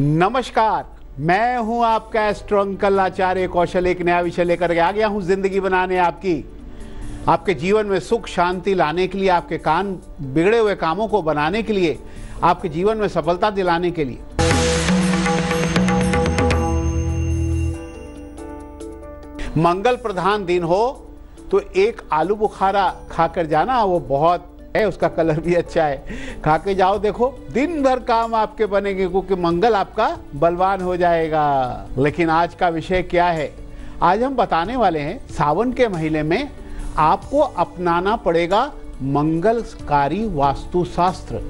नमस्कार, मैं हूं आपका एस्ट्रो अंकल आचार्य कौशल। एक नया विषय लेकर के आ गया हूं जिंदगी बनाने आपके जीवन में सुख शांति लाने के लिए, आपके कान बिगड़े हुए कामों को बनाने के लिए, आपके जीवन में सफलता दिलाने के लिए। मंगल प्रधान दिन हो तो एक आलू बुखारा खाकर जाना, वो बहुत है, उसका कलर भी अच्छा है, खा के जाओ। देखो दिन भर काम आपके बनेंगे क्योंकि मंगल आपका बलवान हो जाएगा। लेकिन आज का विषय क्या है? आज हम बताने वाले हैं सावन के महीने में आपको अपनाना पड़ेगा मंगलकारी वास्तुशास्त्र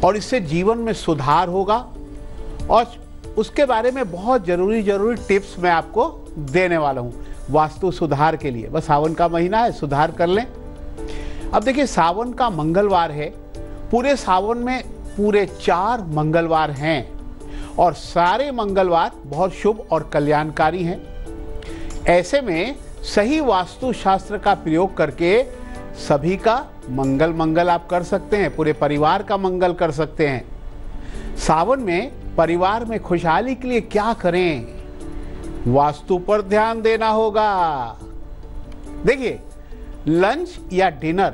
और इससे जीवन में सुधार होगा। और उसके बारे में बहुत जरूरी टिप्स मैं आपको देने वाला हूं वास्तु सुधार के लिए। बस सावन का महीना है, सुधार कर लें। अब देखिए, सावन का मंगलवार है। पूरे सावन में पूरे 4 मंगलवार हैं और सारे मंगलवार बहुत शुभ और कल्याणकारी हैं। ऐसे में सही वास्तुशास्त्र का प्रयोग करके सभी का मंगल आप कर सकते हैं, पूरे परिवार का मंगल कर सकते हैं। सावन में परिवार में खुशहाली के लिए क्या करें? वास्तु पर ध्यान देना होगा। देखिए, लंच या डिनर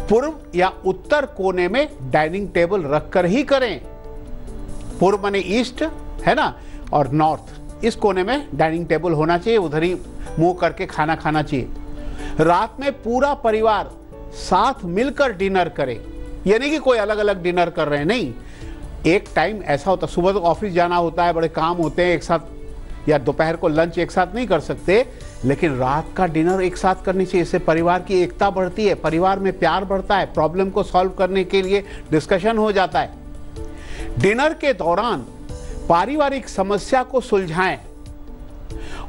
पूर्व या उत्तर कोने में डाइनिंग टेबल रखकर ही करें। पूर्व माने ईस्ट है ना, और नॉर्थ, इस कोने में डाइनिंग टेबल होना चाहिए, उधर ही मुंह करके खाना खाना चाहिए। रात में पूरा परिवार साथ मिलकर डिनर करें। यानी कि कोई अलग अलग डिनर कर रहे हैं, नहीं। एक टाइम ऐसा होता, सुबह तो ऑफिस जाना होता है, बड़े काम होते हैं एक साथ, या दोपहर को लंच एक साथ नहीं कर सकते, लेकिन रात का डिनर एक साथ करनी चाहिए। इससे परिवार की एकता बढ़ती है, परिवार में प्यार बढ़ता है, प्रॉब्लम को सॉल्व करने के लिए डिस्कशन हो जाता है। डिनर के दौरान पारिवारिक समस्या को सुलझाएं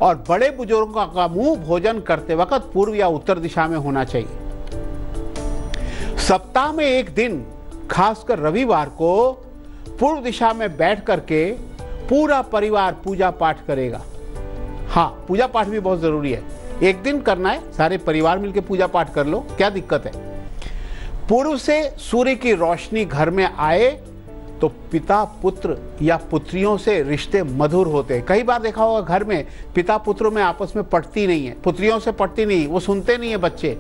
और बड़े बुजुर्गों का मुंह भोजन करते वक्त पूर्व या उत्तर दिशा में होना चाहिए। सप्ताह में एक दिन, खासकर रविवार को, पूर्व दिशा में बैठ करके पूरा परिवार पूजा पाठ करेगा। हाँ, पूजा पाठ भी बहुत जरूरी है। एक दिन करना है, सारे परिवार मिलकर पूजा पाठ कर लो, क्या दिक्कत है। पूर्व से सूर्य की रोशनी घर में आए तो पिता पुत्र या पुत्रियों से रिश्ते मधुर होते हैं। कई बार देखा होगा घर में पिता पुत्रों में आपस में पटती नहीं है, पुत्रियों से पटती नहीं, वो सुनते नहीं है बच्चे।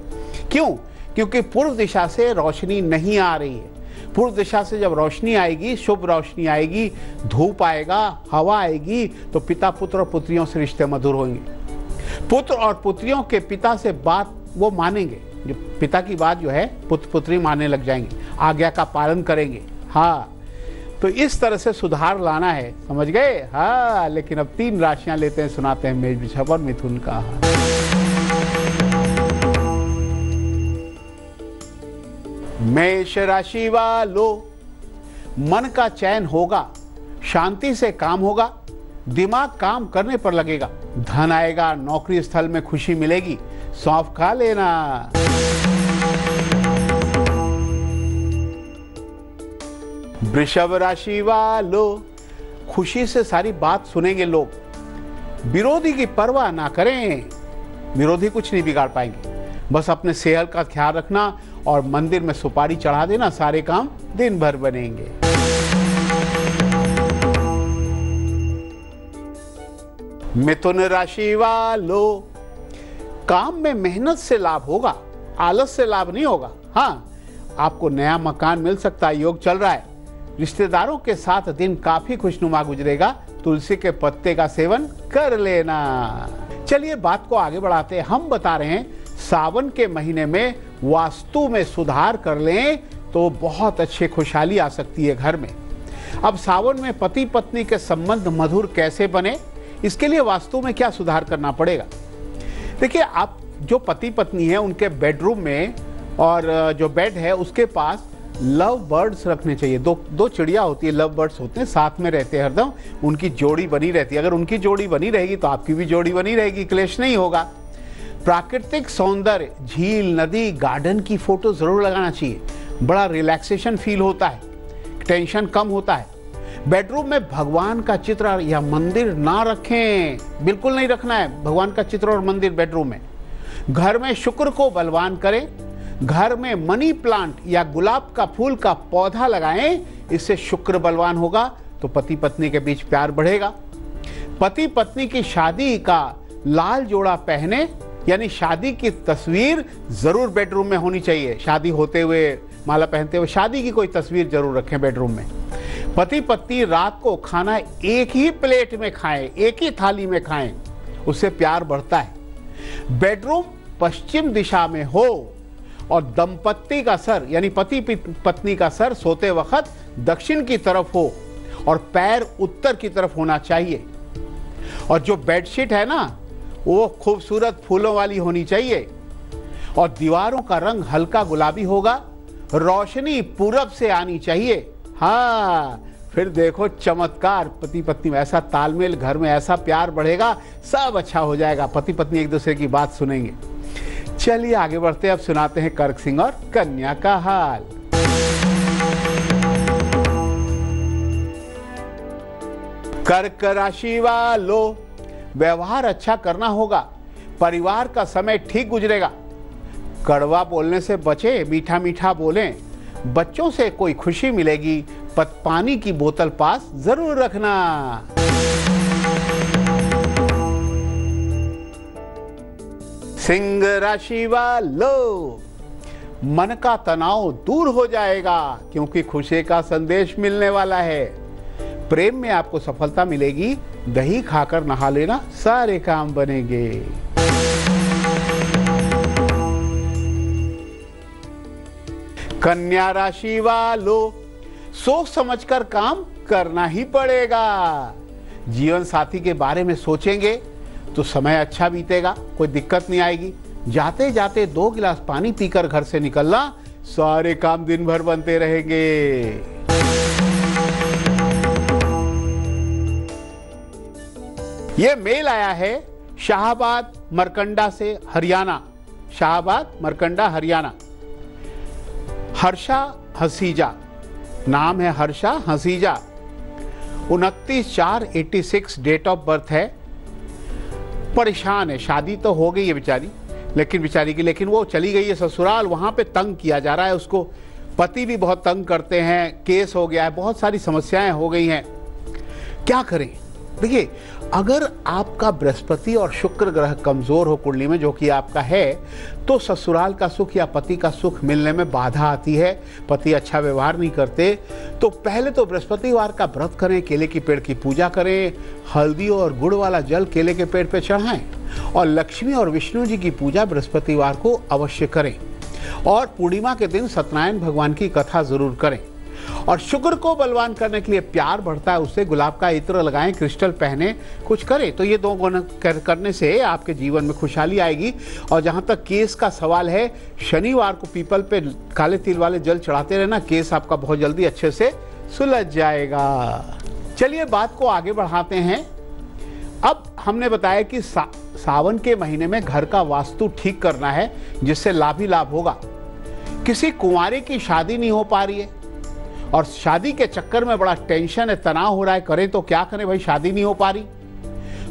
क्यों? क्योंकि पूर्व दिशा से रोशनी नहीं आ रही है। पूर्व दिशा से जब रोशनी आएगी, शुभ रोशनी आएगी, धूप आएगा, हवा आएगी, तो पिता पुत्र और पुत्रियों से रिश्ते मधुर होंगे। पुत्र और पुत्रियों के पिता से बात वो मानेंगे, जो पिता की बात जो है पुत्र पुत्री मानने लग जाएंगे, आज्ञा का पालन करेंगे। हाँ, तो इस तरह से सुधार लाना है, समझ गए? हाँ, लेकिन अब 3 राशियां लेते हैं, सुनाते हैं मेष, वृषभ और मिथुन का। मेष राशि वालों, मन का चैन होगा, शांति से काम होगा, दिमाग काम करने पर लगेगा, धन आएगा, नौकरी स्थल में खुशी मिलेगी, सौंफ खा लेना। वृषभ राशि वालों, खुशी से सारी बात सुनेंगे लोग, विरोधी की परवाह ना करें, विरोधी कुछ नहीं बिगाड़ पाएंगे। बस अपने सेहत का ख्याल रखना और मंदिर में सुपारी चढ़ा देना, सारे काम दिन भर बनेंगे। मिथुन राशि वालों, काम में मेहनत से लाभ होगा, आलस से लाभ नहीं होगा। हाँ, आपको नया मकान मिल सकता है, योग चल रहा है। रिश्तेदारों के साथ दिन काफी खुशनुमा गुजरेगा, तुलसी के पत्ते का सेवन कर लेना। चलिए बात को आगे बढ़ाते हैं। हम बता रहे हैं सावन के महीने में वास्तु में सुधार कर लें तो बहुत अच्छी खुशहाली आ सकती है घर में। अब सावन में पति पत्नी के संबंध मधुर कैसे बने, इसके लिए वास्तु में क्या सुधार करना पड़ेगा? देखिए, आप जो पति पत्नी है उनके बेडरूम में और जो बेड है उसके पास लव बर्ड्स रखने चाहिए। दो चिड़िया होती है, लव बर्ड्स होते हैं, साथ में रहते हैं हरदम, उनकी जोड़ी बनी रहती है। अगर उनकी जोड़ी बनी रहेगी तो आपकी भी जोड़ी बनी रहेगी, क्लेश नहीं होगा। प्राकृतिक सौंदर्य, झील, नदी, गार्डन की फोटो जरूर लगाना चाहिए, बड़ा रिलैक्सेशन फील होता है, टेंशन कम होता है। बेडरूम में भगवान का चित्र या मंदिर ना रखें, बिल्कुल नहीं रखना है भगवान का चित्र और मंदिर बेडरूम में। घर में शुक्र को बलवान करें, घर में मनी प्लांट या गुलाब का फूल का पौधा लगाएं, इससे शुक्र बलवान होगा तो पति पत्नी के बीच प्यार बढ़ेगा। पति पत्नी की शादी का लाल जोड़ा पहने, यानी शादी की तस्वीर जरूर बेडरूम में होनी चाहिए। शादी होते हुए, माला पहनते हुए शादी की कोई तस्वीर जरूर रखें बेडरूम में। पति पत्नी रात को खाना एक ही प्लेट में खाएं, एक ही थाली में खाएं, उससे प्यार बढ़ता है। बेडरूम पश्चिम दिशा में हो और दंपत्ति का सर, यानी पति पत्नी का सर सोते वक्त दक्षिण की तरफ हो और पैर उत्तर की तरफ होना चाहिए। और जो बेडशीट है ना, वो खूबसूरत फूलों वाली होनी चाहिए और दीवारों का रंग हल्का गुलाबी होगा। रोशनी पूरब से आनी चाहिए। हाँ, फिर देखो चमत्कार, पति पत्नी में ऐसा तालमेल, घर में ऐसा प्यार बढ़ेगा, सब अच्छा हो जाएगा। पति पत्नी एक दूसरे की बात सुनेंगे। चलिए आगे बढ़ते, अब सुनाते हैं कर्क सिंह और कन्या का हाल। कर्क राशि वालों, व्यवहार अच्छा करना होगा। परिवार का समय ठीक गुजरेगा। कड़वा बोलने से बचे, मीठा मीठा बोलें। बच्चों से कोई खुशी मिलेगी। पानी की बोतल पास जरूर रखना। सिंह राशि वालों, मन का तनाव दूर हो जाएगा क्योंकि खुशी का संदेश मिलने वाला है। प्रेम में आपको सफलता मिलेगी। दही खाकर नहा लेना, सारे काम बनेंगे। कन्या राशि वालों, सोच समझकर काम करना ही पड़ेगा। जीवन साथी के बारे में सोचेंगे तो समय अच्छा बीतेगा, कोई दिक्कत नहीं आएगी। जाते जाते 2 गिलास पानी पीकर घर से निकलना, सारे काम दिन भर बनते रहेंगे। ये मेल आया है शाहबाद मरकंडा से, हरियाणा। शाहबाद मरकंडा, हरियाणा। हर्षा हसीजा, नाम है Harsha Haseja. 29/4/86 date of birth है। परेशान है, शादी तो हो गई है बेचारी, लेकिन वो चली गई है ससुराल। वहां पे तंग किया जा रहा है उसको। पति भी बहुत तंग करते हैं, केस हो गया है, बहुत सारी समस्याएं हो गई हैं। क्या करें? देखिए, अगर आपका बृहस्पति और शुक्र ग्रह कमजोर हो कुंडली में, जो कि आपका है, तो ससुराल का सुख या पति का सुख मिलने में बाधा आती है। पति अच्छा व्यवहार नहीं करते, तो पहले तो बृहस्पतिवार का व्रत करें, केले के पेड़ की पूजा करें, हल्दी और गुड़ वाला जल केले के पेड़ पे चढ़ाएं और लक्ष्मी और विष्णु जी की पूजा बृहस्पतिवार को अवश्य करें। और पूर्णिमा के दिन सत्यनारायण भगवान की कथा जरूर करें। और शुक्र को बलवान करने के लिए प्यार बढ़ता है, उससे गुलाब का इत्र लगाएं, क्रिस्टल पहने, कुछ करें तो ये 2 गुण करने से आपके जीवन में खुशहाली आएगी। और जहां तक केस का सवाल है, शनिवार को पीपल पे काले तिल वाले जल चढ़ाते रहना, केस आपका बहुत जल्दी अच्छे से सुलझ जाएगा। चलिए बात को आगे बढ़ाते हैं। अब हमने बताया कि सावन के महीने में घर का वास्तु ठीक करना है, जिससे लाभ ही लाभ होगा। किसी कुंवारे की शादी नहीं हो पा रही है और शादी के चक्कर में बड़ा टेंशन है, तनाव हो रहा है, करें तो क्या करें भाई, शादी नहीं हो पा रही,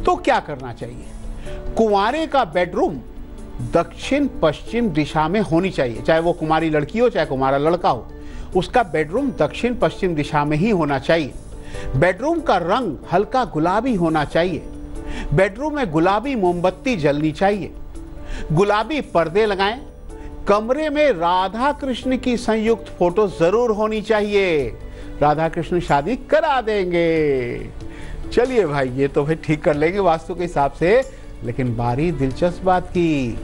तो क्या करना चाहिए? कुंवारे का बेडरूम दक्षिण पश्चिम दिशा में होनी चाहिए। चाहे वो कुमारी लड़की हो, चाहे कुमारा लड़का हो, उसका बेडरूम दक्षिण पश्चिम दिशा में ही होना चाहिए। बेडरूम का रंग हल्का गुलाबी होना चाहिए। बेडरूम में गुलाबी मोमबत्ती जलनी चाहिए। गुलाबी पर्दे लगाएं। कमरे में राधा कृष्ण की संयुक्त फोटो जरूर होनी चाहिए। राधा कृष्ण शादी करा देंगे। चलिए भाई, ये तो भाई ठीक कर लेंगे वास्तु के हिसाब से, लेकिन बारी दिलचस्प बात की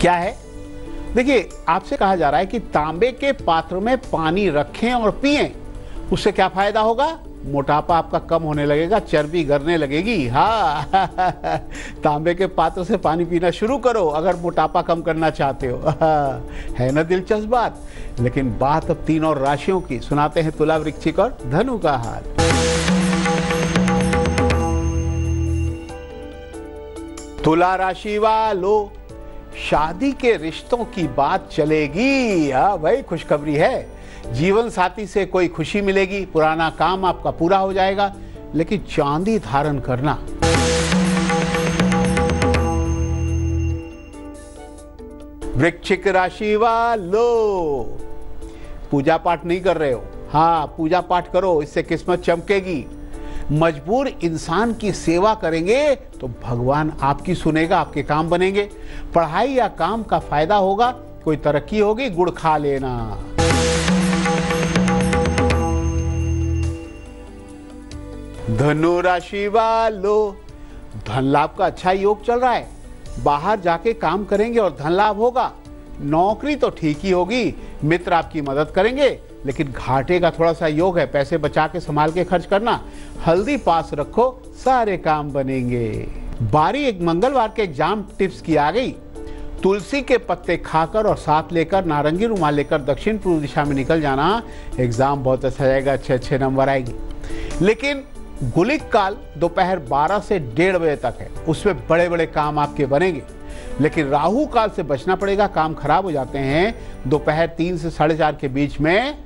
क्या है? देखिए, आपसे कहा जा रहा है कि तांबे के पात्र में पानी रखें और पिएं। उससे क्या फायदा होगा? मोटापा आपका कम होने लगेगा, चर्बी गिरने लगेगी। हाँ तांबे के पात्र से पानी पीना शुरू करो अगर मोटापा कम करना चाहते हो। है ना दिलचस्प बात? लेकिन बात अब 3 और राशियों की। सुनाते हैं तुला, वृश्चिक और धनु का हाल। तुला राशि वालों, शादी के रिश्तों की बात चलेगी। हाँ भाई, खुशखबरी है। जीवन साथी से कोई खुशी मिलेगी, पुराना काम आपका पूरा हो जाएगा, लेकिन चांदी धारण करना। वृश्चिक राशि वालों, पूजा पाठ नहीं कर रहे हो, हाँ, पूजा पाठ करो, इससे किस्मत चमकेगी। मजबूर इंसान की सेवा करेंगे तो भगवान आपकी सुनेगा, आपके काम बनेंगे। पढ़ाई या काम का फायदा होगा, कोई तरक्की होगी, गुड़ खा लेना। धनु राशि वालों, धन लाभ का अच्छा योग चल रहा है। बाहर जाके काम करेंगे और धन लाभ होगा। नौकरी तो ठीक ही होगी, मित्र आपकी मदद करेंगे, लेकिन घाटे का थोड़ा सा योग है। पैसे बचा के संभाल के खर्च करना। हल्दी पास रखो, सारे काम बनेंगे। बारी एक मंगलवार के एग्जाम टिप्स की आ गई। तुलसी के पत्ते खाकर और साथ लेकर नारंगी रुमाल लेकर दक्षिण पूर्व दिशा में निकल जाना। एग्जाम बहुत अच्छा जाएगा, अच्छे नंबर आएंगे। लेकिन गुलिक काल दोपहर 12 से 1:30 बजे तक है, उसमें बड़े बड़े काम आपके बनेंगे। लेकिन राहु काल से बचना पड़ेगा, काम खराब हो जाते हैं। दोपहर 3 से 4:30 के बीच में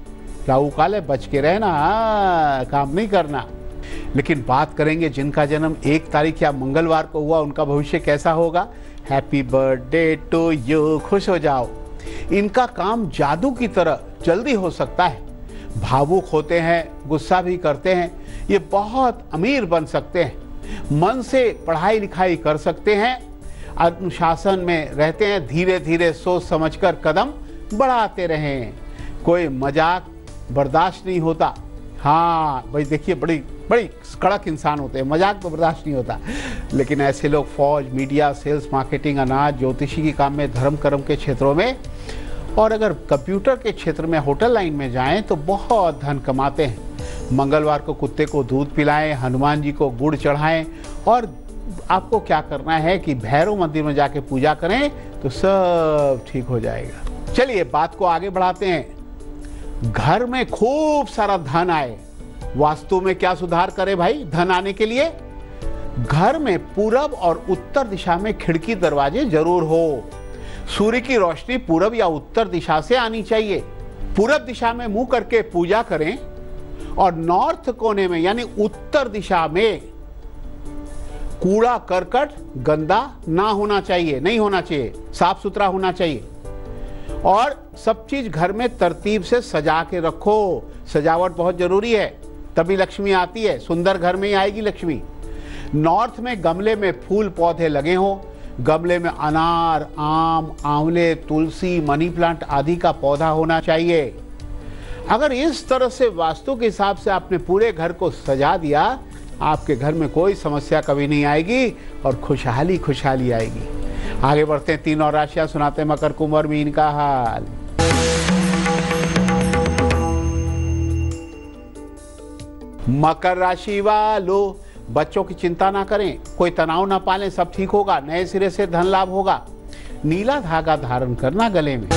राहु काल है, बच के रहना, काम नहीं करना। लेकिन बात करेंगे जिनका जन्म 1 तारीख या मंगलवार को हुआ, उनका भविष्य कैसा होगा। हैप्पी बर्थडे टू यू, खुश हो जाओ। इनका काम जादू की तरह जल्दी हो सकता है। भावुक होते हैं, गुस्सा भी करते हैं। ये बहुत अमीर बन सकते हैं। मन से पढ़ाई लिखाई कर सकते हैं। अनुशासन में रहते हैं। धीरे धीरे सोच समझकर कदम बढ़ाते रहें। कोई मजाक बर्दाश्त नहीं होता। हाँ भाई, देखिए बड़ी कड़क इंसान होते हैं, मजाक तो बर्दाश्त नहीं होता। लेकिन ऐसे लोग फौज, मीडिया, सेल्स, मार्केटिंग, अनाज, ज्योतिषी के काम में, धर्म कर्म के क्षेत्रों में, और अगर कंप्यूटर के क्षेत्र में, होटल लाइन में जाएं तो बहुत धन कमाते हैं। मंगलवार को कुत्ते को दूध पिलाएं, हनुमान जी को गुड़ चढ़ाएं, और आपको क्या करना है कि भैरव मंदिर में जाके पूजा करें तो सब ठीक हो जाएगा। चलिए बात को आगे बढ़ाते हैं। घर में खूब सारा धन आए, वास्तु में क्या सुधार करें भाई धन आने के लिए। घर में पूरब और उत्तर दिशा में खिड़की दरवाजे जरूर हो। सूर्य की रोशनी पूरब या उत्तर दिशा से आनी चाहिए। पूरब दिशा में मुंह करके पूजा करें, और नॉर्थ कोने में यानी उत्तर दिशा में कूड़ा करकट गंदा ना होना चाहिए, नहीं होना चाहिए, साफ सुथरा होना चाहिए। और सब चीज घर में तरतीब से सजा के रखो। सजावट बहुत जरूरी है, तभी लक्ष्मी आती है। सुंदर घर में ही आएगी लक्ष्मी। नॉर्थ में गमले में फूल पौधे लगे हों। गमले में अनार, आम, आंवले, तुलसी, मनी प्लांट आदि का पौधा होना चाहिए। अगर इस तरह से वास्तु के हिसाब से आपने पूरे घर को सजा दिया, आपके घर में कोई समस्या कभी नहीं आएगी और खुशहाली आएगी। आगे बढ़ते हैं, 3 और राशियां सुनाते हैं। मकर, कुंभ और मीन का हाल। मकर राशि वालों, बच्चों की चिंता ना करें, कोई तनाव ना पालें, सब ठीक होगा। नए सिरे से धन लाभ होगा। नीला धागा धारण करना गले में।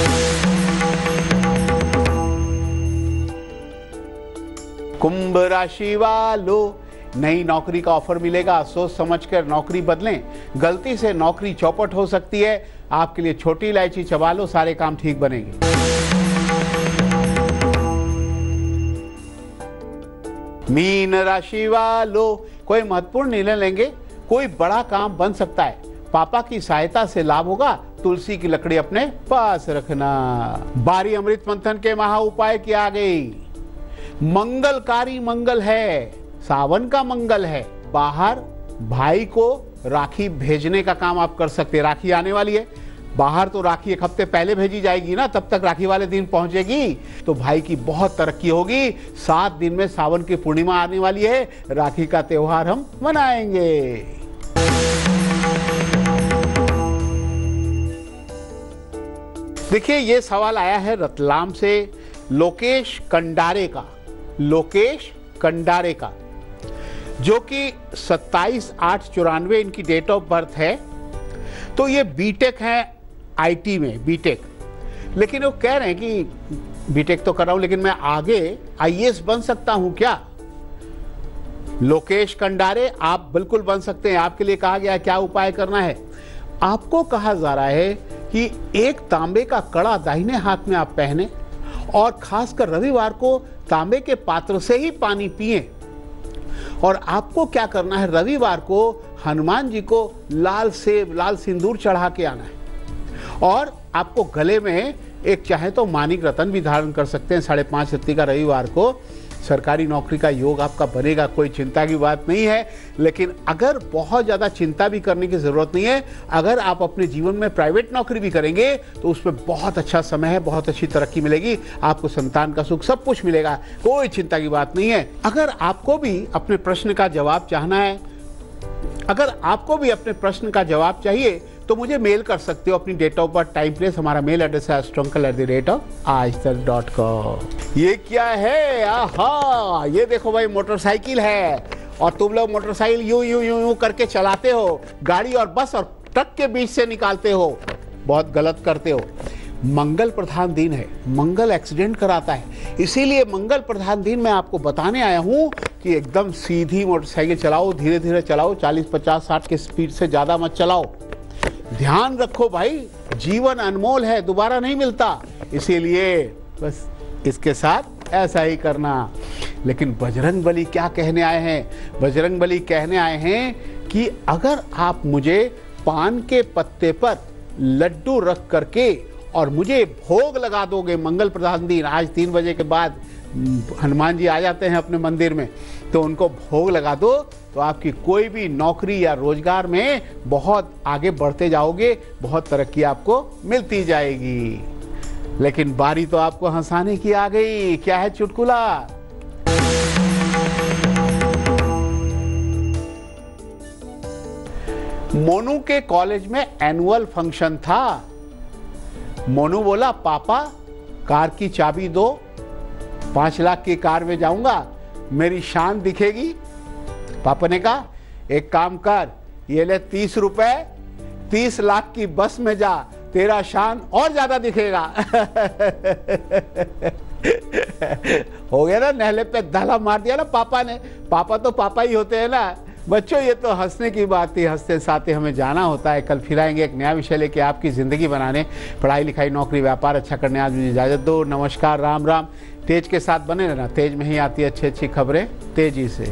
कुंभ राशि वालों, नई नौकरी का ऑफर मिलेगा। सोच समझकर नौकरी बदलें, गलती से नौकरी चौपट हो सकती है। आपके लिए छोटी इलायची चबा लो, सारे काम ठीक बनेंगे। मीन राशि वालों, कोई महत्वपूर्ण निर्णय लेंगे, कोई बड़ा काम बन सकता है। पापा की सहायता से लाभ होगा। तुलसी की लकड़ी अपने पास रखना। बारी अमृत मंथन के महा उपाय की आ गई। मंगलकारी मंगल है, सावन का मंगल है। बाहर भाई को राखी भेजने का काम आप कर सकते हैं। राखी आने वाली है, बाहर तो राखी 1 हफ्ते पहले भेजी जाएगी ना, तब तक राखी वाले दिन पहुंचेगी तो भाई की बहुत तरक्की होगी। 7 दिन में सावन की पूर्णिमा आने वाली है, राखी का त्योहार हम मनाएंगे। देखिए, ये सवाल आया है रतलाम से लोकेश कंडारे का। लोकेश कंडारे का, जो कि 27/8/94 इनकी डेट ऑफ बर्थ है। तो ये बीटेक है, आईटी में बीटेक। लेकिन वो कह रहे हैं कि बीटेक तो कर रहा हूं, लेकिन मैं आगे आईएएस बन सकता हूं क्या। लोकेश कंडारे, आप बिल्कुल बन सकते हैं। आपके लिए कहा गया है क्या उपाय करना है। आपको कहा जा रहा है कि एक तांबे का कड़ा दाहिने हाथ में आप पहने, और खासकर रविवार को तांबे के पात्र से ही पानी पिए। और आपको क्या करना है, रविवार को हनुमान जी को लाल सेब, लाल सिंदूर चढ़ा के आना है। और आपको गले में एक चाहे तो मानिक रतन भी धारण कर सकते हैं 5.5 रत्ती का रविवार को। सरकारी नौकरी का योग आपका बनेगा, कोई चिंता की बात नहीं है। लेकिन अगर बहुत ज़्यादा चिंता भी करने की ज़रूरत नहीं है, अगर आप अपने जीवन में प्राइवेट नौकरी भी करेंगे तो उसमें बहुत अच्छा समय है, बहुत अच्छी तरक्की मिलेगी, आपको संतान का सुख सब कुछ मिलेगा, कोई चिंता की बात नहीं है। अगर आपको भी अपने प्रश्न का जवाब चाहना है, अगर आपको भी अपने प्रश्न का जवाब चाहिए तो मुझे मेल कर सकते हो अपनी date of birth, time, place. हमारा मेल एड्रेस है astroncal@aajtak.com। ये क्या है? आहा, ये देखो भाई मोटरसाइकिल है और तुम लोग मोटरसाइकिल यूं करके चलाते हो, गाड़ी और बस और ट्रक के बीच से निकालते हो, बहुत गलत करते हो। मंगल प्रधान दिन है, मंगल एक्सीडेंट कराता है, इसीलिए मंगल प्रधान दिन मैं आपको बताने आया हूं कि एकदम सीधी मोटरसाइकिल चलाओ, धीरे धीरे चलाओ, 40, 50, 60 की स्पीड से ज़्यादा मत चलाओ। ध्यान रखो भाई, जीवन अनमोल है, दोबारा नहीं मिलता, इसीलिए बस इसके साथ ऐसा ही करना। लेकिन बजरंगबली क्या कहने आए हैं? बजरंगबली कहने आए हैं कि अगर आप मुझे पान के पत्ते पर लड्डू रख करके और मुझे भोग लगा दोगे मंगल प्रधान दिन, आज 3 बजे के बाद हनुमान जी आ जाते हैं अपने मंदिर में, तो उनको भोग लगा दो तो आपकी कोई भी नौकरी या रोजगार में बहुत आगे बढ़ते जाओगे, बहुत तरक्की आपको मिलती जाएगी। लेकिन बारी तो आपको हंसाने की आ गई। क्या है चुटकुला? मोनू के कॉलेज में एनुअल फंक्शन था। मोनू बोला, पापा कार की चाबी दो, 5 लाख की कार में जाऊंगा, मेरी शान दिखेगी। पापा ने कहा, एक काम कर, ये ले 30 रुपए, 30 लाख की बस में जा, तेरा शान और ज्यादा दिखेगा। हो गया ना, नहले पे धाला मार दिया ना पापा ने। पापा तो पापा ही होते हैं ना। बच्चों, ये तो हंसने की बात थी, हंसते साथ हमें जाना होता है। कल फिर आएंगे एक नया विषय लेके आपकी ज़िंदगी बनाने, पढ़ाई लिखाई नौकरी व्यापार अच्छा करने। आज मुझे इजाज़त दो, नमस्कार, राम राम। तेज के साथ बने रहना, तेज में ही आती है अच्छी अच्छी खबरें तेजी से।